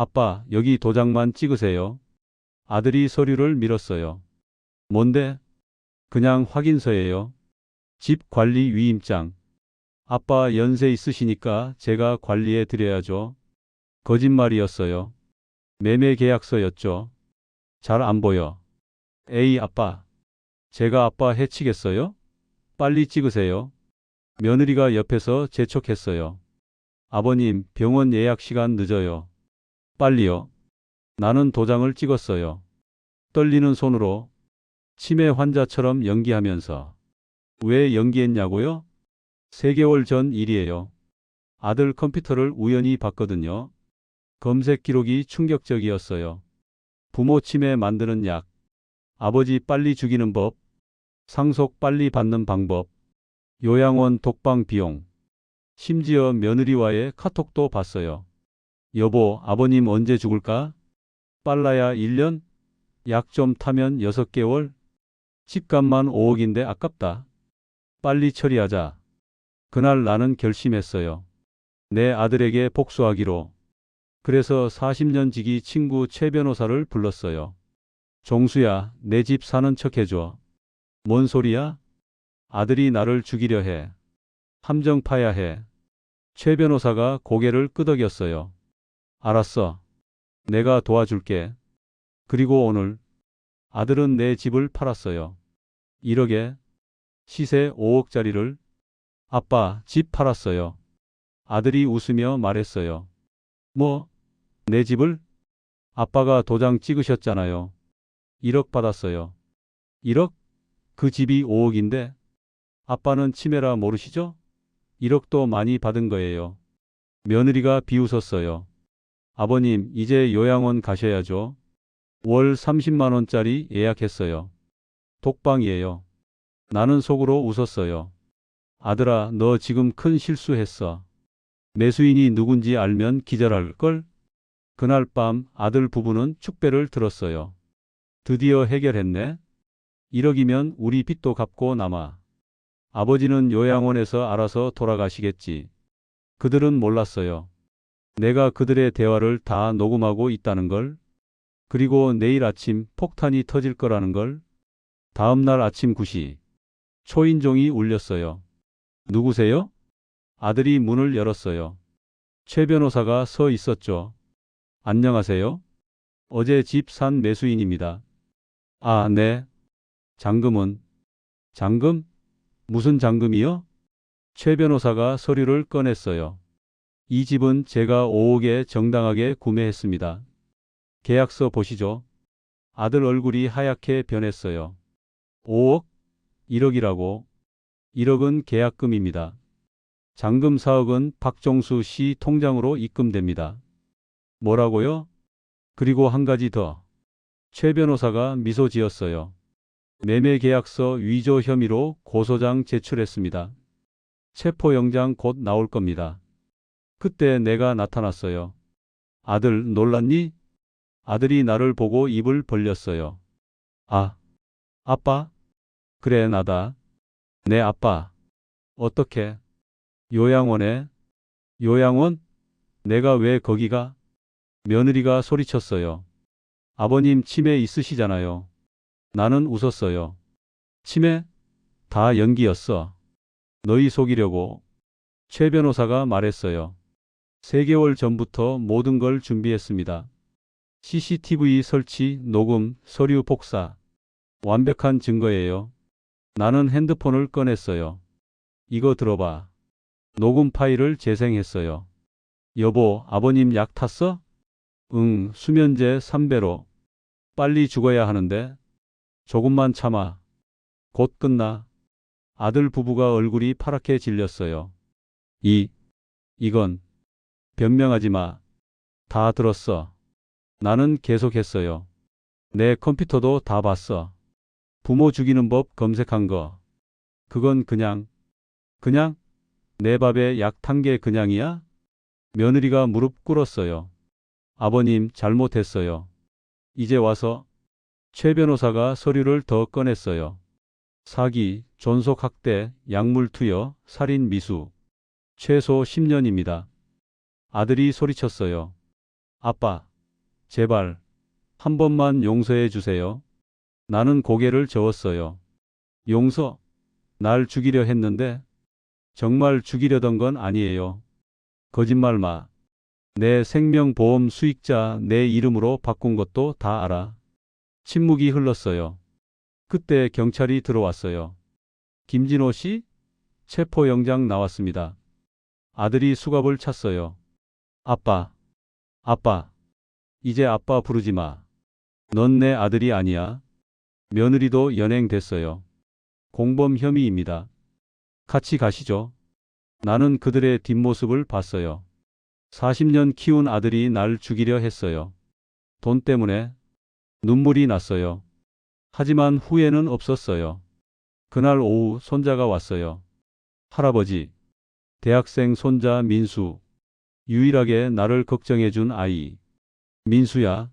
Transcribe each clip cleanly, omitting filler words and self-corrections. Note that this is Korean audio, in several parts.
아빠, 여기 도장만 찍으세요. 아들이 서류를 밀었어요. 뭔데? 그냥 확인서예요. 집 관리 위임장. 아빠 연세 있으시니까 제가 관리해 드려야죠. 거짓말이었어요. 매매 계약서였죠. 잘 안 보여. 에이, 아빠. 제가 아빠 해치겠어요? 빨리 찍으세요. 며느리가 옆에서 재촉했어요. 아버님, 병원 예약 시간 늦어요. 빨리요. 나는 도장을 찍었어요. 떨리는 손으로 치매 환자처럼 연기하면서. 왜 연기했냐고요? 3개월 전 일이에요. 아들 컴퓨터를 우연히 봤거든요. 검색 기록이 충격적이었어요. 부모 치매 만드는 약, 아버지 빨리 죽이는 법, 상속 빨리 받는 방법, 요양원 독방 비용, 심지어 며느리와의 카톡도 봤어요. 여보, 아버님 언제 죽을까? 빨라야 1년? 약 좀 타면 6개월? 집값만 5억인데 아깝다. 빨리 처리하자. 그날 나는 결심했어요. 내 아들에게 복수하기로. 그래서 40년 지기 친구 최 변호사를 불렀어요. 종수야, 내 집 사는 척 해줘. 뭔 소리야? 아들이 나를 죽이려 해. 함정 파야 해. 최 변호사가 고개를 끄덕였어요. 알았어. 내가 도와줄게. 그리고 오늘 아들은 내 집을 팔았어요. 1억에 시세 5억짜리를. 아빠, 집 팔았어요. 아들이 웃으며 말했어요. 뭐? 내 집을? 아빠가 도장 찍으셨잖아요. 1억 받았어요. 1억? 그 집이 5억인데? 아빠는 치매라 모르시죠? 1억도 많이 받은 거예요. 며느리가 비웃었어요. 아버님, 이제 요양원 가셔야죠. 월 30만 원짜리 예약했어요. 독방이에요. 나는 속으로 웃었어요. 아들아, 너 지금 큰 실수했어. 매수인이 누군지 알면 기절할걸? 그날 밤 아들 부부는 축배를 들었어요. 드디어 해결했네. 1억이면 우리 빚도 갚고 남아. 아버지는 요양원에서 알아서 돌아가시겠지. 그들은 몰랐어요. 내가 그들의 대화를 다 녹음하고 있다는 걸. 그리고 내일 아침 폭탄이 터질 거라는 걸. 다음 날 아침 9시 초인종이 울렸어요. 누구세요? 아들이 문을 열었어요. 최 변호사가 서 있었죠. 안녕하세요. 어제 집 산 매수인입니다. 아, 네. 잔금은? 잔금? 무슨 잔금이요? 최 변호사가 서류를 꺼냈어요. 이 집은 제가 5억에 정당하게 구매했습니다. 계약서 보시죠. 아들 얼굴이 하얗게 변했어요. 5억? 1억이라고. 1억은 계약금입니다. 잔금 4억은 박종수 씨 통장으로 입금됩니다. 뭐라고요? 그리고 한 가지 더. 최 변호사가 미소 지었어요. 매매계약서 위조 혐의로 고소장 제출했습니다. 체포영장 곧 나올 겁니다. 그때 내가 나타났어요. 아들, 놀랐니? 아들이 나를 보고 입을 벌렸어요. 아, 아빠? 그래, 나다. 내 아빠. 어떻게? 요양원에? 요양원? 내가 왜 거기 가? 며느리가 소리쳤어요. 아버님 치매 있으시잖아요. 나는 웃었어요. 치매? 다 연기였어. 너희 속이려고. 최 변호사가 말했어요. 3개월 전부터 모든 걸 준비했습니다. CCTV 설치, 녹음, 서류 복사. 완벽한 증거예요. 나는 핸드폰을 꺼냈어요. 이거 들어봐. 녹음 파일을 재생했어요. 여보, 아버님 약 탔어? 응, 수면제 3배로. 빨리 죽어야 하는데. 조금만 참아. 곧 끝나. 아들 부부가 얼굴이 파랗게 질렸어요. 이건 변명하지 마. 다 들었어. 나는 계속했어요. 내 컴퓨터도 다 봤어. 부모 죽이는 법 검색한 거. 그건 그냥 내 밥에 약 탄 게 그냥이야? 며느리가 무릎 꿇었어요. 아버님 잘못했어요. 이제 와서. 최 변호사가 서류를 더 꺼냈어요. 사기, 존속학대, 약물투여, 살인 미수. 최소 10년입니다. 아들이 소리쳤어요. 아빠, 제발, 한 번만 용서해 주세요. 나는 고개를 저었어요. 용서? 날 죽이려 했는데? 정말 죽이려던 건 아니에요. 거짓말 마. 내 생명보험 수익자 내 이름으로 바꾼 것도 다 알아. 침묵이 흘렀어요. 그때 경찰이 들어왔어요. 김진호 씨? 체포영장 나왔습니다. 아들이 수갑을 찼어요. 아빠, 아빠, 이제 아빠 부르지 마. 넌 내 아들이 아니야. 며느리도 연행됐어요. 공범 혐의입니다. 같이 가시죠. 나는 그들의 뒷모습을 봤어요. 40년 키운 아들이 날 죽이려 했어요. 돈 때문에 눈물이 났어요. 하지만 후회는 없었어요. 그날 오후 손자가 왔어요. 할아버지, 대학생 손자 민수, 유일하게 나를 걱정해 준 아이. 민수야,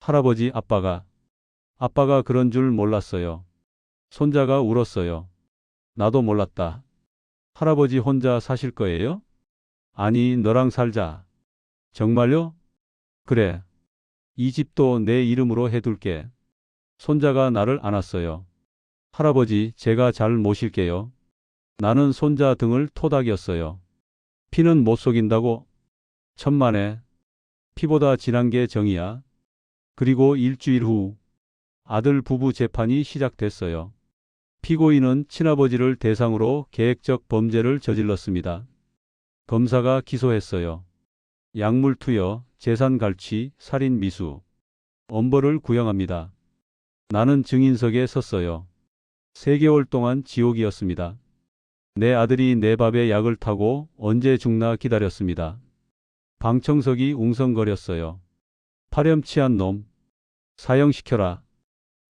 할아버지 아빠가 그런 줄 몰랐어요. 손자가 울었어요. 나도 몰랐다. 할아버지 혼자 사실 거예요? 아니, 너랑 살자. 정말요? 그래. 이 집도 내 이름으로 해둘게. 손자가 나를 안았어요. 할아버지, 제가 잘 모실게요. 나는 손자 등을 토닥였어요. 피는 못 속인다고? 천만에. 피보다 진한 게 정이야. 그리고 일주일 후 아들 부부 재판이 시작됐어요. 피고인은 친아버지를 대상으로 계획적 범죄를 저질렀습니다. 검사가 기소했어요. 약물 투여, 재산 갈취, 살인 미수. 엄벌을 구형합니다. 나는 증인석에 섰어요. 3개월 동안 지옥이었습니다. 내 아들이 내 밥에 약을 타고 언제 죽나 기다렸습니다. 방청석이 웅성거렸어요. 파렴치한 놈, 사형시켜라.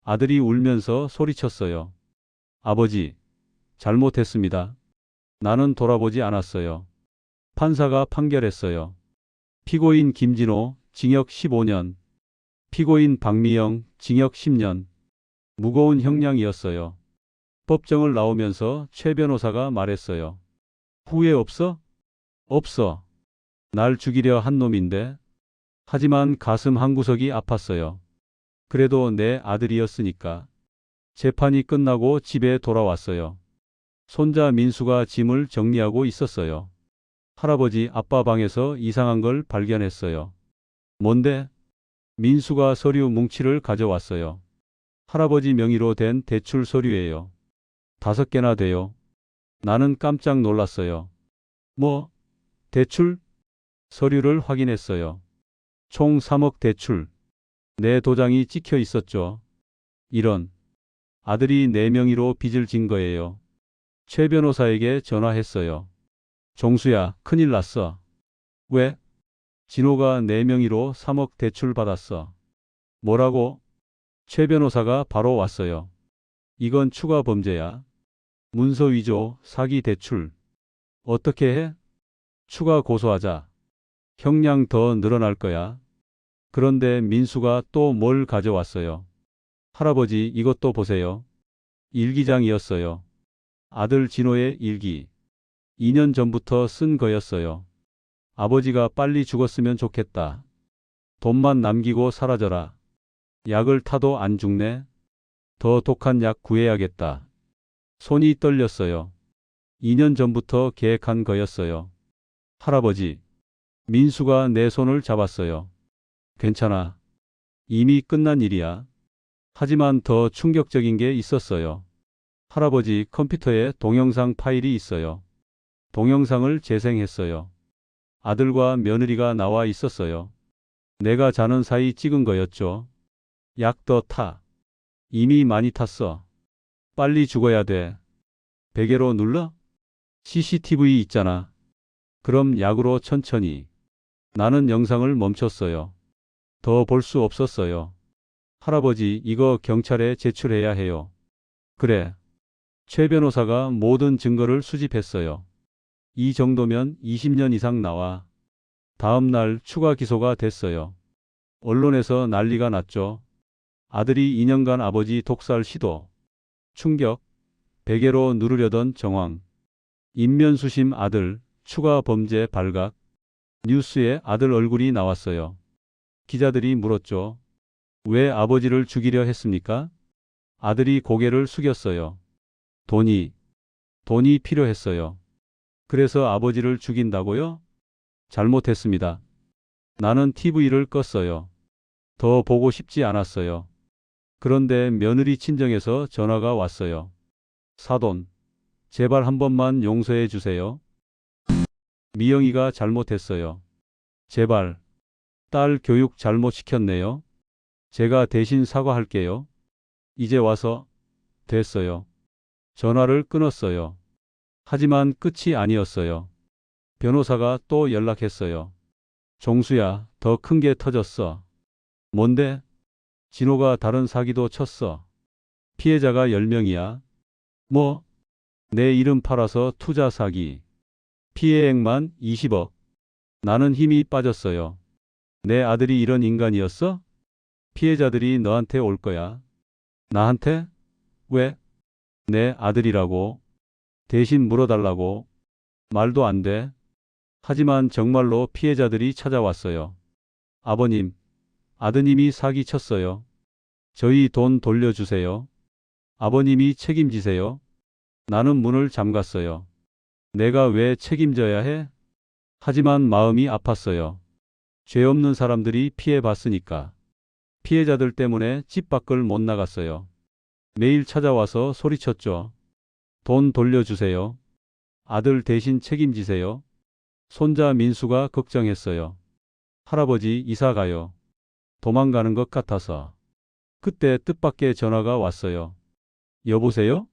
아들이 울면서 소리쳤어요. 아버지, 잘못했습니다. 나는 돌아보지 않았어요. 판사가 판결했어요. 피고인 김진호, 징역 15년. 피고인 박미영, 징역 10년. 무거운 형량이었어요. 법정을 나오면서 최 변호사가 말했어요. 후회 없어? 없어. 날 죽이려 한 놈인데. 하지만 가슴 한구석이 아팠어요. 그래도 내 아들이었으니까. 재판이 끝나고 집에 돌아왔어요. 손자 민수가 짐을 정리하고 있었어요. 할아버지, 아빠 방에서 이상한 걸 발견했어요. 뭔데? 민수가 서류 뭉치를 가져왔어요. 할아버지 명의로 된 대출 서류예요. 5개나 돼요. 나는 깜짝 놀랐어요. 뭐? 대출? 서류를 확인했어요. 총 3억 대출. 내 도장이 찍혀 있었죠. 이런. 아들이 내 명의로 빚을 진 거예요. 최 변호사에게 전화했어요. 종수야, 큰일 났어. 왜? 진호가 내 명의로 3억 대출 받았어. 뭐라고? 최 변호사가 바로 왔어요. 이건 추가 범죄야. 문서 위조, 사기 대출. 어떻게 해? 추가 고소하자. 형량 더 늘어날 거야. 그런데 민수가 또 뭘 가져왔어요. 할아버지, 이것도 보세요. 일기장이었어요. 아들 진호의 일기. 2년 전부터 쓴 거였어요. 아버지가 빨리 죽었으면 좋겠다. 돈만 남기고 사라져라. 약을 타도 안 죽네. 더 독한 약 구해야겠다. 손이 떨렸어요. 2년 전부터 계획한 거였어요. 할아버지, 민수가 내 손을 잡았어요. 괜찮아. 이미 끝난 일이야. 하지만 더 충격적인 게 있었어요. 할아버지 컴퓨터에 동영상 파일이 있어요. 동영상을 재생했어요. 아들과 며느리가 나와 있었어요. 내가 자는 사이 찍은 거였죠. 약 더 타. 이미 많이 탔어. 빨리 죽어야 돼. 베개로 눌러? CCTV 있잖아. 그럼 약으로 천천히. 나는 영상을 멈췄어요. 더 볼 수 없었어요. 할아버지, 이거 경찰에 제출해야 해요. 그래. 최 변호사가 모든 증거를 수집했어요. 이 정도면 20년 이상 나와. 다음 날 추가 기소가 됐어요. 언론에서 난리가 났죠. 아들이 2년간 아버지 독살 시도. 충격. 베개로 누르려던 정황. 인면수심 아들 추가 범죄 발각. 뉴스에 아들 얼굴이 나왔어요. 기자들이 물었죠. 왜 아버지를 죽이려 했습니까? 아들이 고개를 숙였어요. 돈이 필요했어요. 그래서 아버지를 죽인다고요? 잘못했습니다. 나는 TV를 껐어요. 더 보고 싶지 않았어요. 그런데 며느리 친정에서 전화가 왔어요. 사돈, 제발 한 번만 용서해 주세요. 미영이가 잘못했어요. 제발, 딸 교육 잘못 시켰네요. 제가 대신 사과할게요. 이제 와서 됐어요. 전화를 끊었어요. 하지만 끝이 아니었어요. 변호사가 또 연락했어요. 종수야, 더 큰 게 터졌어. 뭔데? 진호가 다른 사기도 쳤어. 피해자가 10명이야. 뭐? 내 이름 팔아서 투자 사기. 피해액만 20억. 나는 힘이 빠졌어요. 내 아들이 이런 인간이었어? 피해자들이 너한테 올 거야. 나한테? 왜? 내 아들이라고. 대신 물어달라고. 말도 안 돼. 하지만 정말로 피해자들이 찾아왔어요. 아버님, 아드님이 사기쳤어요. 저희 돈 돌려주세요. 아버님이 책임지세요. 나는 문을 잠갔어요. 내가 왜 책임져야 해? 하지만 마음이 아팠어요. 죄 없는 사람들이 피해봤으니까. 피해자들 때문에 집 밖을 못 나갔어요. 매일 찾아와서 소리쳤죠. 돈 돌려주세요. 아들 대신 책임지세요. 손자 민수가 걱정했어요. 할아버지 이사 가요. 도망가는 것 같아서. 그때 뜻밖의 전화가 왔어요. 여보세요?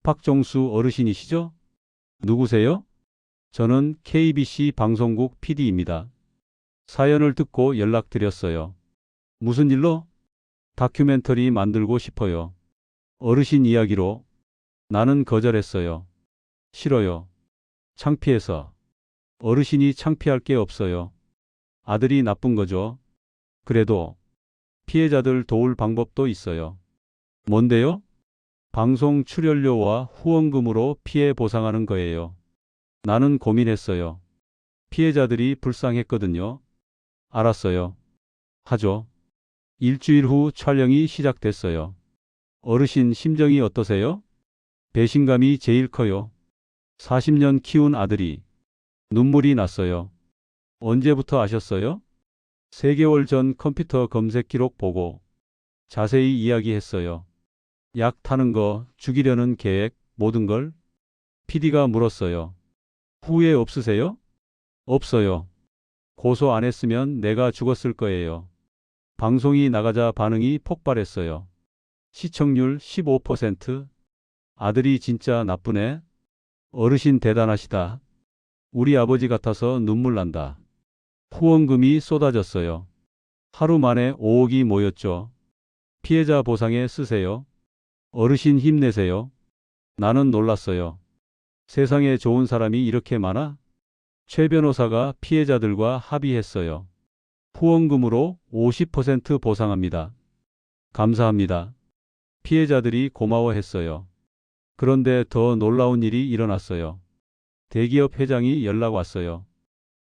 박종수 어르신이시죠? 누구세요? 저는 KBC 방송국 PD입니다. 사연을 듣고 연락드렸어요. 무슨 일로? 다큐멘터리 만들고 싶어요. 어르신 이야기로. 나는 거절했어요. 싫어요. 창피해서. 어르신이 창피할 게 없어요. 아들이 나쁜 거죠. 그래도 피해자들 도울 방법도 있어요. 뭔데요? 방송 출연료와 후원금으로 피해 보상하는 거예요. 나는 고민했어요. 피해자들이 불쌍했거든요. 알았어요. 하죠. 일주일 후 촬영이 시작됐어요. 어르신 심정이 어떠세요? 배신감이 제일 커요. 40년 키운 아들이. 눈물이 났어요. 언제부터 아셨어요? 3개월 전 컴퓨터 검색 기록 보고 자세히 이야기했어요. 약 타는 거, 죽이려는 계획, 모든 걸. PD가 물었어요. 후회 없으세요? 없어요. 고소 안 했으면 내가 죽었을 거예요. 방송이 나가자 반응이 폭발했어요. 시청률 15%. 아들이 진짜 나쁘네. 어르신 대단하시다. 우리 아버지 같아서 눈물 난다. 후원금이 쏟아졌어요. 하루 만에 5억이 모였죠. 피해자 보상에 쓰세요. 어르신 힘내세요. 나는 놀랐어요. 세상에 좋은 사람이 이렇게 많아? 최 변호사가 피해자들과 합의했어요. 후원금으로 50% 보상합니다. 감사합니다. 피해자들이 고마워했어요. 그런데 더 놀라운 일이 일어났어요. 대기업 회장이 연락 왔어요.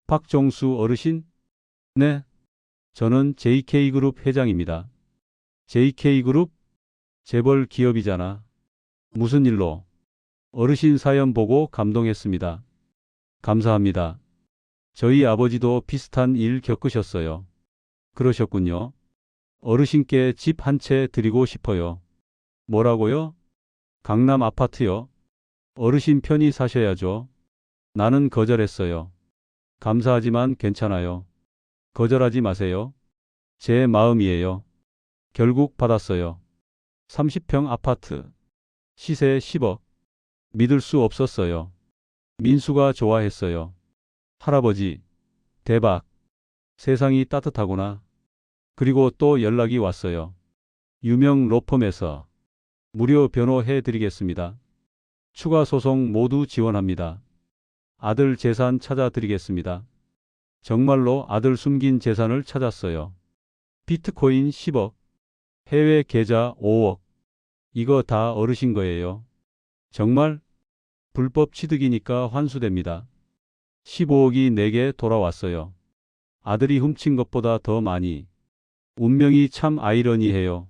박종수 어르신? 네. 저는 JK그룹 회장입니다. JK그룹? 재벌 기업이잖아. 무슨 일로? 어르신 사연 보고 감동했습니다. 감사합니다. 저희 아버지도 비슷한 일 겪으셨어요. 그러셨군요. 어르신께 집 한 채 드리고 싶어요. 뭐라고요? 강남 아파트요. 어르신 편히 사셔야죠. 나는 거절했어요. 감사하지만 괜찮아요. 거절하지 마세요. 제 마음이에요. 결국 받았어요. 30평 아파트. 시세 10억. 믿을 수 없었어요. 민수가 좋아했어요. 할아버지, 대박. 세상이 따뜻하구나. 그리고 또 연락이 왔어요. 유명 로펌에서 무료 변호해 드리겠습니다. 추가 소송 모두 지원합니다. 아들 재산 찾아드리겠습니다. 정말로 아들 숨긴 재산을 찾았어요. 비트코인 10억, 해외 계좌 5억. 이거 다 어르신 거예요. 정말? 불법 취득이니까 환수됩니다. 15억이 내게 돌아왔어요. 아들이 훔친 것보다 더 많이. 운명이 참 아이러니해요.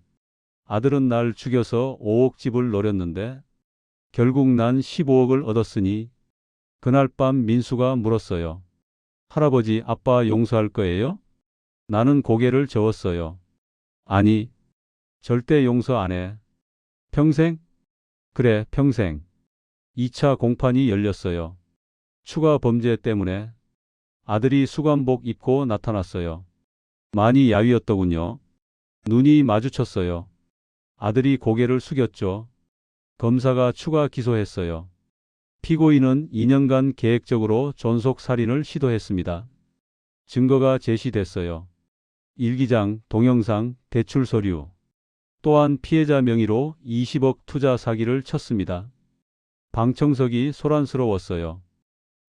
아들은 날 죽여서 5억 집을 노렸는데 결국 난 15억을 얻었으니 그날 밤 민수가 물었어요. 할아버지, 아빠 용서할 거예요? 나는 고개를 저었어요. 아니, 절대 용서 안 해. 평생? 그래, 평생. 2차 공판이 열렸어요. 추가 범죄 때문에 아들이 수감복 입고 나타났어요. 많이 야위었더군요. 눈이 마주쳤어요. 아들이 고개를 숙였죠. 검사가 추가 기소했어요. 피고인은 2년간 계획적으로 존속살인을 시도했습니다. 증거가 제시됐어요. 일기장, 동영상, 대출 서류. 또한 피해자 명의로 20억 투자 사기를 쳤습니다. 방청석이 소란스러웠어요.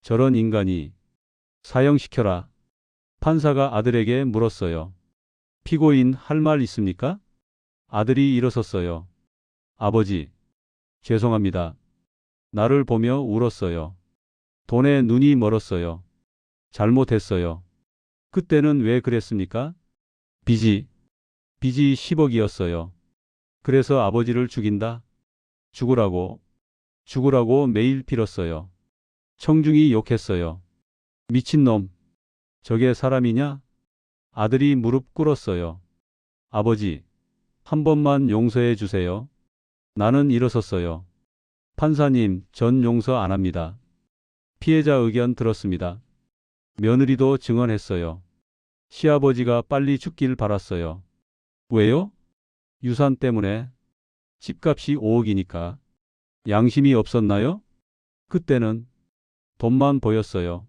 저런 인간이 사형시켜라. 판사가 아들에게 물었어요. 피고인 할 말 있습니까? 아들이 일어섰어요. 아버지, 죄송합니다. 나를 보며 울었어요. 돈에 눈이 멀었어요. 잘못했어요. 그때는 왜 그랬습니까? 빚이 10억이었어요. 그래서 아버지를 죽인다. 죽으라고, 죽으라고 매일 빌었어요. 청중이 욕했어요. 미친놈, 저게 사람이냐? 아들이 무릎 꿇었어요. 아버지, 한 번만 용서해 주세요. 나는 일어섰어요. 판사님, 전 용서 안 합니다. 피해자 의견 들었습니다. 며느리도 증언했어요. 시아버지가 빨리 죽길 바랐어요. 왜요? 유산 때문에. 집값이 5억이니까. 양심이 없었나요? 그때는 돈만 보였어요.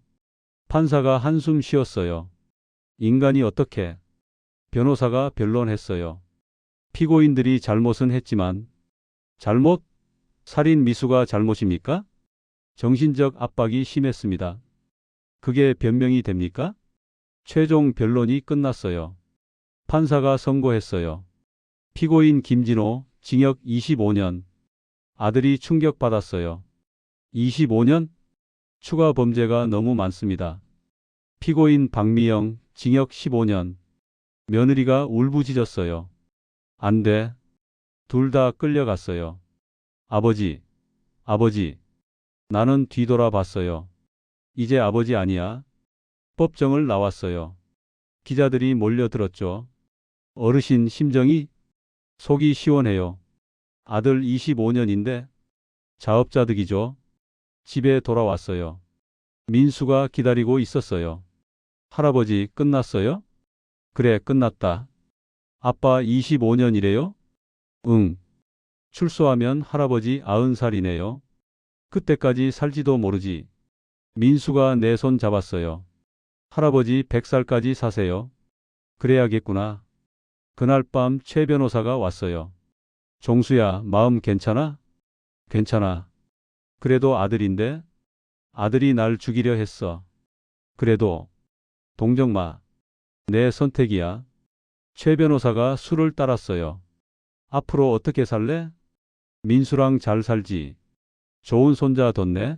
판사가 한숨 쉬었어요. 인간이 어떻게? 변호사가 변론했어요. 피고인들이 잘못은 했지만 잘못? 살인 미수가 잘못입니까? 정신적 압박이 심했습니다. 그게 변명이 됩니까? 최종 변론이 끝났어요. 판사가 선고했어요. 피고인 김진호 징역 25년. 아들이 충격받았어요. 25년? 추가 범죄가 너무 많습니다. 피고인 박미영 징역 15년. 며느리가 울부짖었어요. 안 돼. 둘 다 끌려갔어요. 아버지, 아버지. 나는 뒤돌아봤어요. 이제 아버지 아니야. 법정을 나왔어요. 기자들이 몰려들었죠. 어르신 심정이 속이 시원해요. 아들 25년인데 자업자득이죠. 집에 돌아왔어요. 민수가 기다리고 있었어요. 할아버지 끝났어요? 그래, 끝났다. 아빠 25년이래요? 응. 출소하면 할아버지 90살이네요. 그때까지 살지도 모르지. 민수가 내 손 잡았어요. 할아버지 100살까지 사세요. 그래야겠구나. 그날 밤 최 변호사가 왔어요. 종수야, 마음 괜찮아? 괜찮아. 그래도 아들인데? 아들이 날 죽이려 했어. 그래도 동정마. 내 선택이야. 최 변호사가 술을 따랐어요. 앞으로 어떻게 살래? 민수랑 잘 살지. 좋은 손자 뒀네.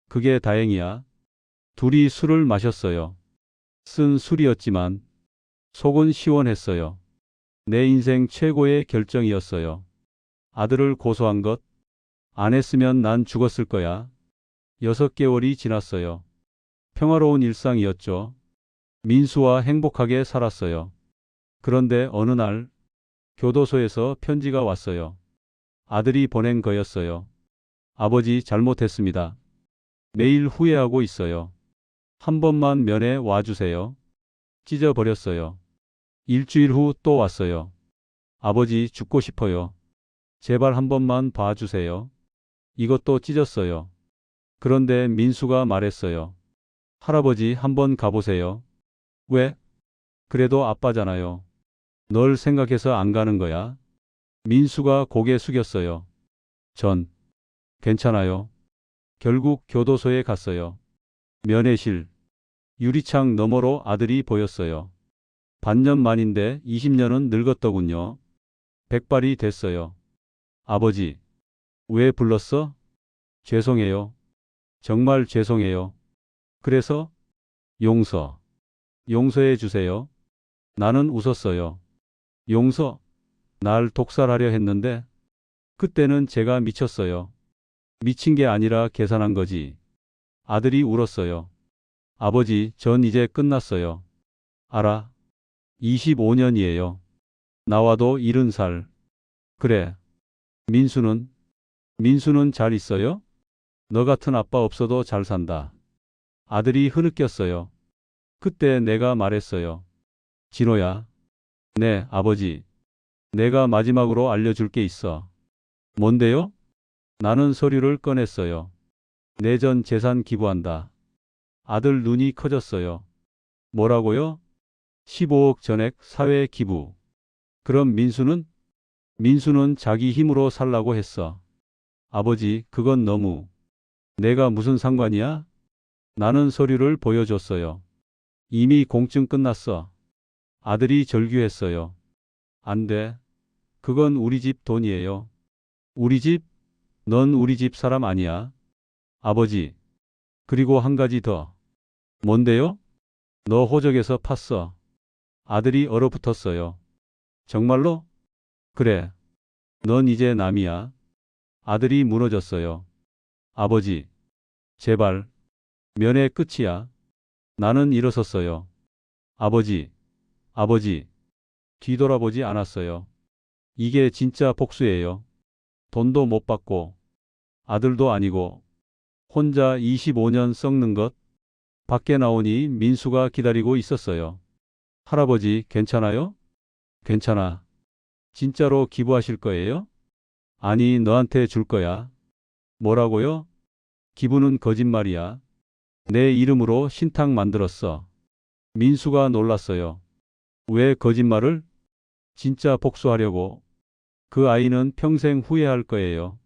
그게 다행이야. 둘이 술을 마셨어요. 쓴 술이었지만 속은 시원했어요. 내 인생 최고의 결정이었어요. 아들을 고소한 것. 안 했으면 난 죽었을 거야. 6개월이 지났어요. 평화로운 일상이었죠. 민수와 행복하게 살았어요. 그런데 어느 날 교도소에서 편지가 왔어요. 아들이 보낸 거였어요. 아버지 잘못했습니다. 매일 후회하고 있어요. 한 번만 면회 와주세요. 찢어버렸어요. 일주일 후 또 왔어요. 아버지 죽고 싶어요. 제발 한 번만 봐주세요. 이것도 찢었어요. 그런데 민수가 말했어요. 할아버지 한번 가보세요. 왜? 그래도 아빠잖아요. 널 생각해서 안 가는 거야. 민수가 고개 숙였어요. 전 괜찮아요. 결국 교도소에 갔어요. 면회실. 유리창 너머로 아들이 보였어요. 반년 만인데 20년은 늙었더군요. 백발이 됐어요. 아버지, 왜 불렀어? 죄송해요. 정말 죄송해요. 그래서 용서해 주세요. 나는 웃었어요. 용서, 날 독살하려 했는데 그때는 제가 미쳤어요. 미친 게 아니라 계산한 거지. 아들이 울었어요. 아버지, 전 이제 끝났어요. 알아. 25년이에요. 나와도 70살. 그래. 민수는? 민수는 잘 있어요? 너 같은 아빠 없어도 잘 산다. 아들이 흐느꼈어요. 그때 내가 말했어요. 진호야. 네, 아버지. 내가 마지막으로 알려줄 게 있어. 뭔데요? 나는 서류를 꺼냈어요. 내 전 재산 기부한다. 아들 눈이 커졌어요. 뭐라고요? 15억 전액 사회 기부. 그럼 민수는? 민수는 자기 힘으로 살라고 했어. 아버지, 그건 너무. 내가 무슨 상관이야? 나는 서류를 보여줬어요. 이미 공증 끝났어. 아들이 절규했어요. 안 돼. 그건 우리 집 돈이에요. 우리 집? 넌 우리 집 사람 아니야. 아버지. 그리고 한 가지 더. 뭔데요? 너 호적에서 팠어. 아들이 얼어붙었어요. 정말로? 그래. 넌 이제 남이야. 아들이 무너졌어요. 아버지. 제발. 면회 끝이야. 나는 일어섰어요. 아버지. 아버지. 뒤돌아보지 않았어요. 이게 진짜 복수예요. 돈도 못 받고 아들도 아니고 혼자 25년 썩는 것. 밖에 나오니 민수가 기다리고 있었어요. 할아버지, 괜찮아요? 괜찮아. 진짜로 기부하실 거예요? 아니, 너한테 줄 거야. 뭐라고요? 기부는 거짓말이야. 내 이름으로 신탁 만들었어. 민수가 놀랐어요. 왜 거짓말을? 진짜 복수하려고. 그 아이는 평생 후회할 거예요.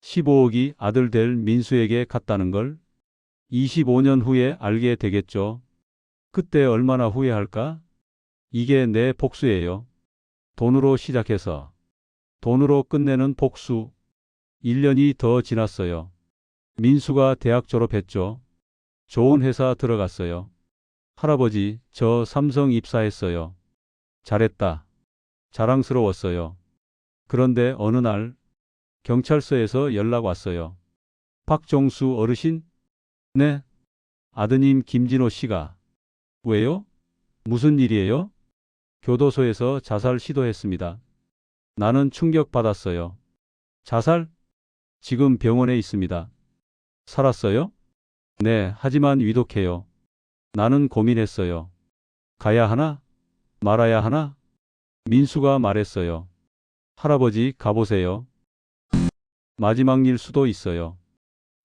15억이 아들 될 민수에게 갔다는 걸 25년 후에 알게 되겠죠. 그때 얼마나 후회할까? 이게 내 복수예요. 돈으로 시작해서 돈으로 끝내는 복수. 1년이 더 지났어요. 민수가 대학 졸업했죠. 좋은 회사 들어갔어요. 할아버지, 저 삼성 입사했어요. 잘했다. 자랑스러웠어요. 그런데 어느 날 경찰서에서 연락 왔어요. 박종수 어르신? 네. 아드님 김진호 씨가. 왜요? 무슨 일이에요? 교도소에서 자살 시도했습니다. 나는 충격받았어요. 자살? 지금 병원에 있습니다. 살았어요? 네, 하지만 위독해요. 나는 고민했어요. 가야 하나? 말아야 하나? 민수가 말했어요. 할아버지, 가보세요. 마지막 일 수도 있어요.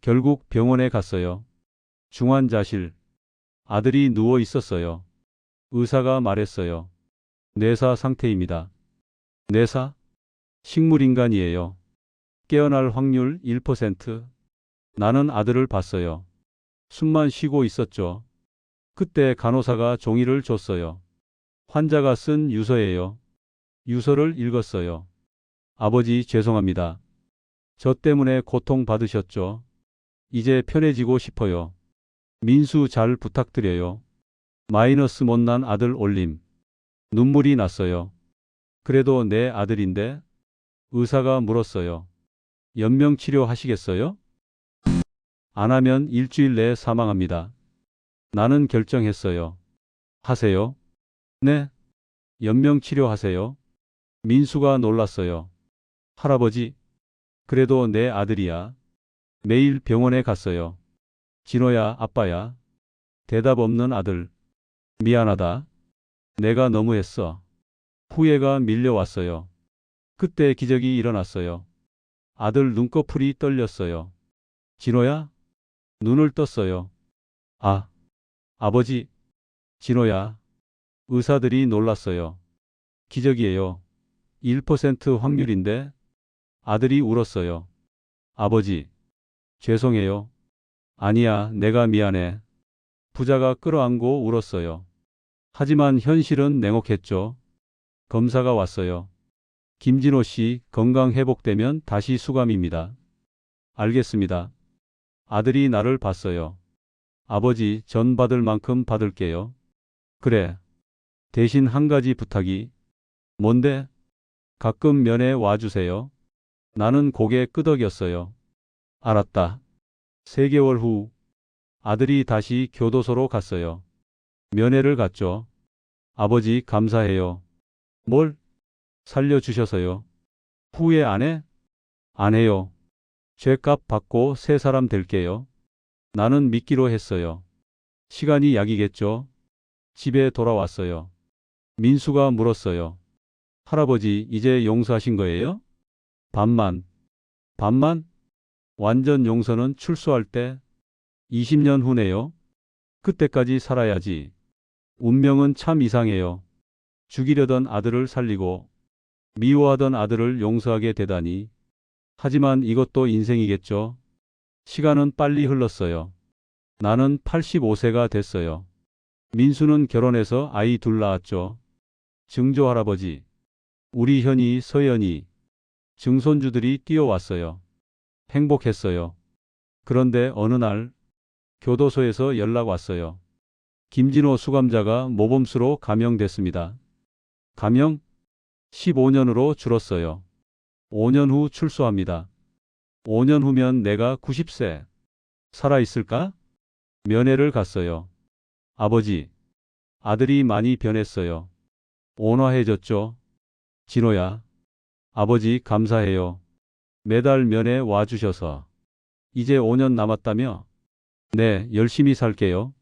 결국 병원에 갔어요. 중환자실. 아들이 누워 있었어요. 의사가 말했어요. 뇌사 상태입니다. 뇌사? 식물인간이에요. 깨어날 확률 1%. 나는 아들을 봤어요. 숨만 쉬고 있었죠. 그때 간호사가 종이를 줬어요. 환자가 쓴 유서예요. 유서를 읽었어요. 아버지, 죄송합니다. 저 때문에 고통받으셨죠. 이제 편해지고 싶어요. 민수 잘 부탁드려요. 마이너스 못난 아들 올림. 눈물이 났어요. 그래도 내 아들인데? 의사가 물었어요. 연명치료 하시겠어요? 안 하면 일주일 내에 사망합니다. 나는 결정했어요. 하세요. 네. 연명치료 하세요. 민수가 놀랐어요. 할아버지, 그래도 내 아들이야. 매일 병원에 갔어요. 진호야, 아빠야. 대답 없는 아들. 미안하다. 내가 너무했어. 후회가 밀려왔어요. 그때 기적이 일어났어요. 아들 눈꺼풀이 떨렸어요. 진호야? 눈을 떴어요. 아, 아버지. 진호야. 의사들이 놀랐어요. 기적이에요. 1% 확률인데? 아들이 울었어요. 아버지. 죄송해요. 아니야, 내가 미안해. 부자가 끌어안고 울었어요. 하지만 현실은 냉혹했죠. 검사가 왔어요. 김진호 씨, 건강 회복되면 다시 수감입니다. 알겠습니다. 아들이 나를 봤어요. 아버지, 전 받을 만큼 받을게요. 그래. 대신 한 가지 부탁이. 뭔데? 가끔 면회 와주세요. 나는 고개 끄덕였어요. 알았다. 3개월 후 아들이 다시 교도소로 갔어요. 면회를 갔죠. 아버지 감사해요. 뭘? 살려주셔서요. 후회 안 해? 안 해요. 죗값 받고 새 사람 될게요. 나는 믿기로 했어요. 시간이 약이겠죠. 집에 돌아왔어요. 민수가 물었어요. 할아버지 이제 용서하신 거예요? 반만. 반만? 완전 용서는 출소할 때 20년 후네요. 그때까지 살아야지. 운명은 참 이상해요. 죽이려던 아들을 살리고 미워하던 아들을 용서하게 되다니. 하지만 이것도 인생이겠죠. 시간은 빨리 흘렀어요. 나는 85세가 됐어요. 민수는 결혼해서 아이 둘 낳았죠. 증조 할아버지, 우리 현이, 서연이, 증손주들이 뛰어왔어요. 행복했어요. 그런데 어느 날 교도소에서 연락 왔어요. 김진호 수감자가 모범수로 감형됐습니다. 감형? 15년으로 줄었어요. 5년 후 출소합니다. 5년 후면 내가 90세. 살아있을까? 면회를 갔어요. 아버지, 아들이 많이 변했어요. 온화해졌죠. 진호야, 아버지 감사해요. 매달 면회 와주셔서. 이제 5년 남았다며? 네, 열심히 살게요.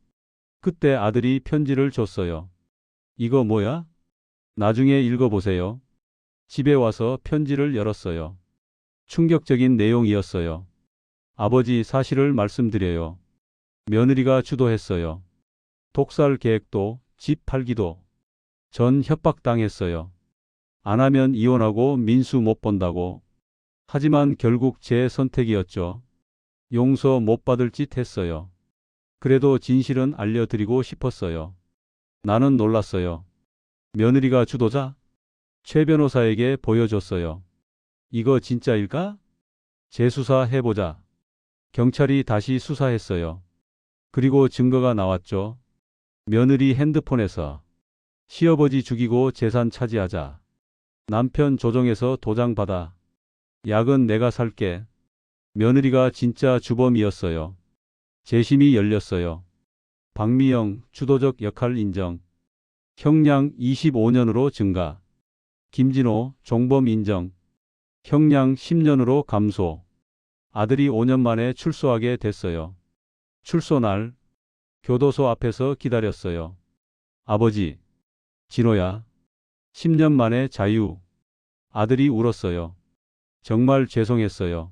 그때 아들이 편지를 줬어요. 이거 뭐야? 나중에 읽어보세요. 집에 와서 편지를 열었어요. 충격적인 내용이었어요. 아버지 사실을 말씀드려요. 며느리가 주도했어요. 독살 계획도, 집 팔기도. 전 협박당했어요. 안 하면 이혼하고 민수 못 본다고. 하지만 결국 제 선택이었죠. 용서 못 받을 짓 했어요. 그래도 진실은 알려드리고 싶었어요. 나는 놀랐어요. 며느리가 주도자? 최 변호사에게 보여줬어요. 이거 진짜일까? 재수사해보자. 경찰이 다시 수사했어요. 그리고 증거가 나왔죠. 며느리 핸드폰에서 시어버지 죽이고 재산 차지하자. 남편 조정해서 도장 받아. 약은 내가 살게. 며느리가 진짜 주범이었어요. 재심이 열렸어요. 박미영 주도적 역할 인정. 형량 25년으로 증가. 김진호 종범 인정. 형량 10년으로 감소. 아들이 5년 만에 출소하게 됐어요. 출소 날 교도소 앞에서 기다렸어요. 아버지, 진호야. 10년 만에 자유. 아들이 울었어요. 정말 죄송했어요.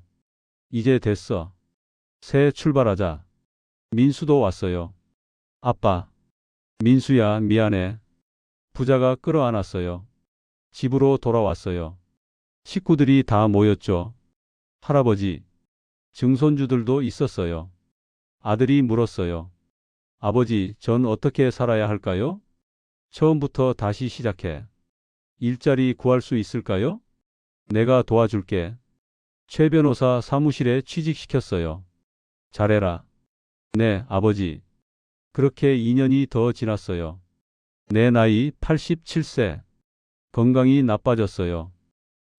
이제 됐어. 새 출발하자. 민수도 왔어요. 아빠, 민수야 미안해. 부자가 끌어안았어요. 집으로 돌아왔어요. 식구들이 다 모였죠. 할아버지, 증손주들도 있었어요. 아들이 물었어요. 아버지, 전 어떻게 살아야 할까요? 처음부터 다시 시작해. 일자리 구할 수 있을까요? 내가 도와줄게. 최 변호사 사무실에 취직시켰어요. 잘해라. 네, 아버지. 그렇게 2년이 더 지났어요. 내 나이 87세. 건강이 나빠졌어요.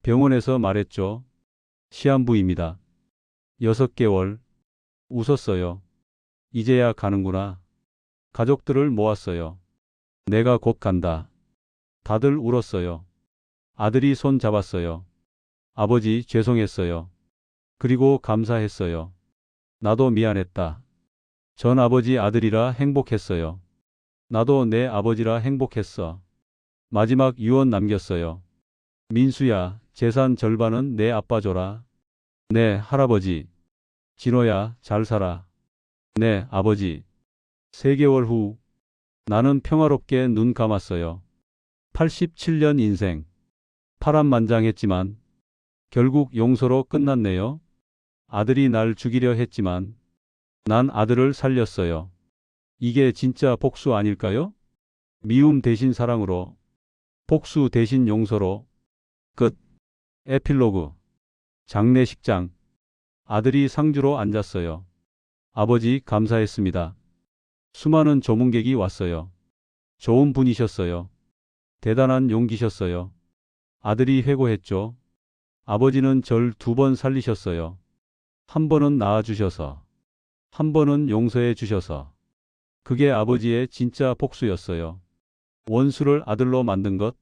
병원에서 말했죠. 시한부입니다. 6개월. 웃었어요. 이제야 가는구나. 가족들을 모았어요. 내가 곧 간다. 다들 울었어요. 아들이 손 잡았어요. 아버지 죄송했어요. 그리고 감사했어요. 나도 미안했다. 전 아버지 아들이라 행복했어요. 나도 내 아버지라 행복했어. 마지막 유언 남겼어요. 민수야, 재산 절반은 내 아빠 줘라. 네, 할아버지. 진호야, 잘 살아. 네, 아버지. 3개월 후 나는 평화롭게 눈 감았어요. 87년 인생. 파란만장했지만 결국 용서로 끝났네요. 아들이 날 죽이려 했지만 난 아들을 살렸어요. 이게 진짜 복수 아닐까요? 미움 대신 사랑으로, 복수 대신 용서로. 끝. 에필로그. 장례식장. 아들이 상주로 앉았어요. 아버지 감사했습니다. 수많은 조문객이 왔어요. 좋은 분이셨어요. 대단한 용기셨어요. 아들이 회고했죠. 아버지는 절 2번 살리셨어요. 한 번은 낳아주셔서, 한 번은 용서해 주셔서. 그게 아버지의 진짜 복수였어요. 원수를 아들로 만든 것,